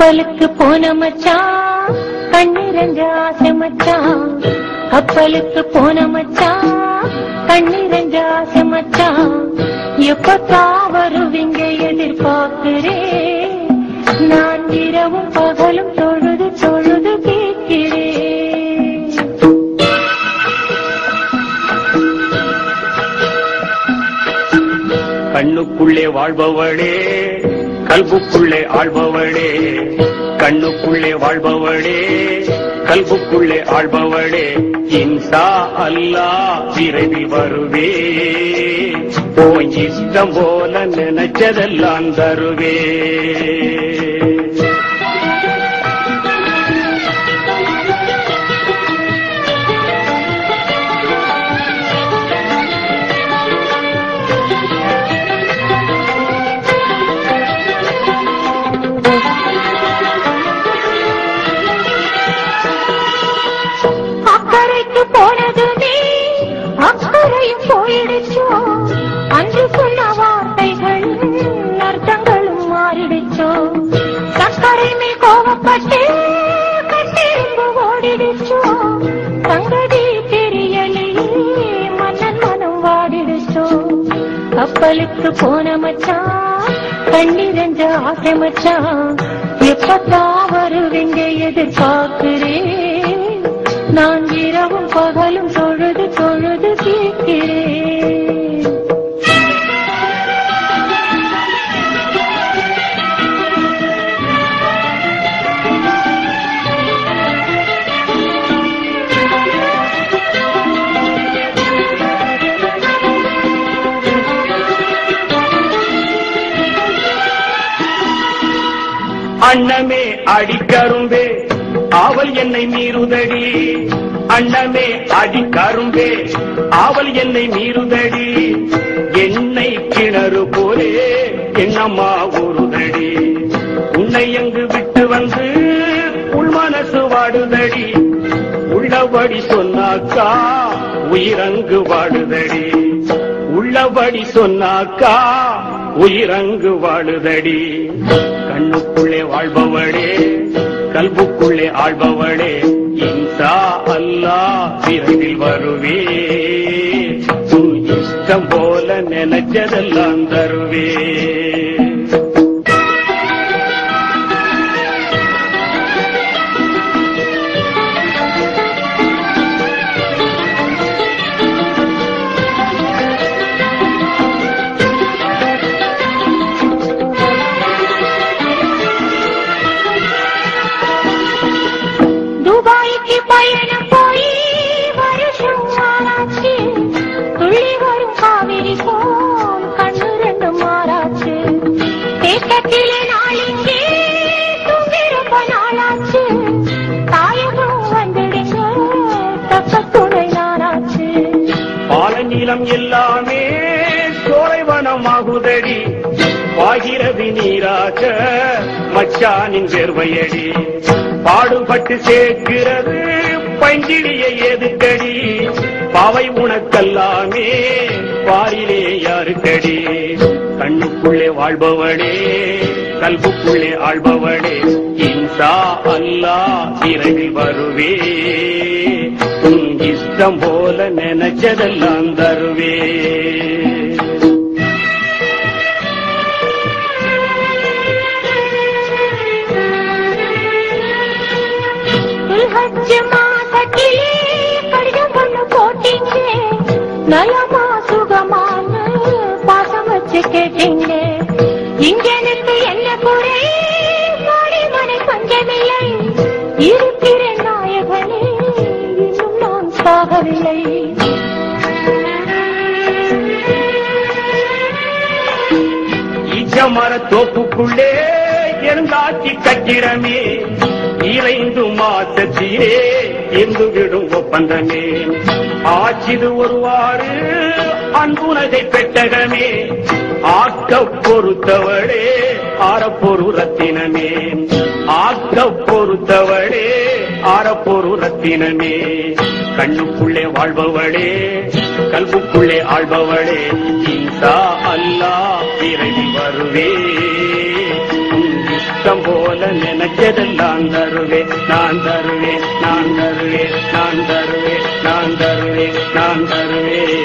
கப்பலுக்கு போன மச்சான் கண்ணிரஞ்ச ஆசை மச்சான். கப்பலுக்கு போன மச்சான் கண்ணிரஞ்ச ஆசை மச்சான். எப்பத்தா வருவீங்க எதிர்பார்க்கிறேன். நான் இரவும் பகலும் தொழுது தொழுது கேட்கிறேன். கண்ணுக்குள்ளே வாழ்பவளே கல்புக்குள்ளே ஆள்பவளே. கண்ணுக்குள்ளே வாழ்பவளே கல்புக்குள்ளே ஆள்பவளே. இன்ஷா அல்லாஹ் விரைவில் வருவே. உன் இஷ்டம் போல நினைச்சதெல்லாம் தருவே. அக்கறைக்கு போனதுமே அக்கறையும் போயிடுச்சோ. அன்று சொன்ன வார்த்தைகள் அர்த்தங்களும் மாறிடுச்சோ. சக்கரை மேல் கோவப்பட்டு கட்டிரும்பு ஓடிடுச்சோ. சங்கதி தெரியலையே மன்னன் மனம் வாடிடுச்சோ. கப்பலுக்கு போன மச்சான் கண்ணிரஞ்ச ஆசை மச்சான். எப்பத்தா வருவீங்க எதிர்பார்க்கிறேன். நான் இரவும் பகலும் தொழுது தொழுது கேட்கிறேன். அண்ணமே அடிக்கரும்பே ஆவல் என்னை மீறுதடி. அண்ணமே அடிக்கரும்பே ஆவல் என்னை மீறுதடி. என்னை கிணறு போலே என்னம்மா ஊறுதடி. உன்னை எங்கு விட்டு வந்து உள் மனசு வாடுதடி. உள்ளபடி சொன்னாக்கா உயிரங்கு வாடுதடி. உள்ளபடி சொன்னாக்கா உயிரங்கு வாடுதடி. கண்ணுக்குள்ளே வாழ்பவளே கல்புக்குள்ளே ஆள்பவளே. இன்ஷா அல்லாஹ் விரைவில் வருவே. உன் இஷ்டம் போல நினைச்சதெல்லாம் தருவே. துபாய்க்கு பயணம் போய் வருஷம் ஆராய்ச்சி. துள்ளி வரும் காவிரி போல் கண்ணு ரெண்டு மாறாச்சு. தேக்கத்திலே நாளிங்கே தூங்கிருப்ப நாளாச்சு. தாயகம் வந்துடுங்க தக்க துணை நாராச்சு. பால நீளம் எல்லாமே சோலைவனமாகுதடி. பாகிரதி நீராக மச்சானின் சேர்வையடி. பாடுபட்டு சேர்க்கிறது பஞ்சிலியை எதுக்கடி. பாவை உனக்கல்லாமே பாரிலே யாருக்கடி. கண்ணுக்குள்ளே வாழ்பவளே கல்புக்குள்ளே ஆள்பவளே. இன்ஷா அல்லாஹ் விரைவில் வருவே. உன் இஷ்டம் போல நினைச்சதெல்லாம் தருவே. மாசத்திலே கடிதம் ஒண்ணு போட்டீங்க. நலமா சுகமான பாசம் வச்சு கேட்டீங்க. இங்க எனக்கு என்ன குறை மாடி மனை பஞ்சமில்லை. இருக்கிற நாயகனே இன்னும் நான் சாகவில்லை. ஈச்சமர தோப்புக்குள்ளே எழுந்தாட்சி கட்டிடமே. இறைந்து மாசத்திலே இருந்து விடும் ஒப்பந்தமே. ஆட்சிது ஒருவாறு அன்புனதை பெட்டகமே. ஆக்க பொறுத்தவளே ஆரப்பொரு ரத்தினமே. ஆக்க பொறுத்தவளே ஆரப்பொரு ரத்தினமே. கண்ணுக்குள்ளே வாழ்பவளே கல்புக்குள்ளே ஆள்பவளே. இன்ஷா அல்லாஹ் விரைவில் வருவே. இஷ்டம் போல நினைச்சதெல்லாம் தருவேன் நான் தருவேன் நான் தருவேன் நான் தருவேன் நான் தருவேன் நான் தருவேன்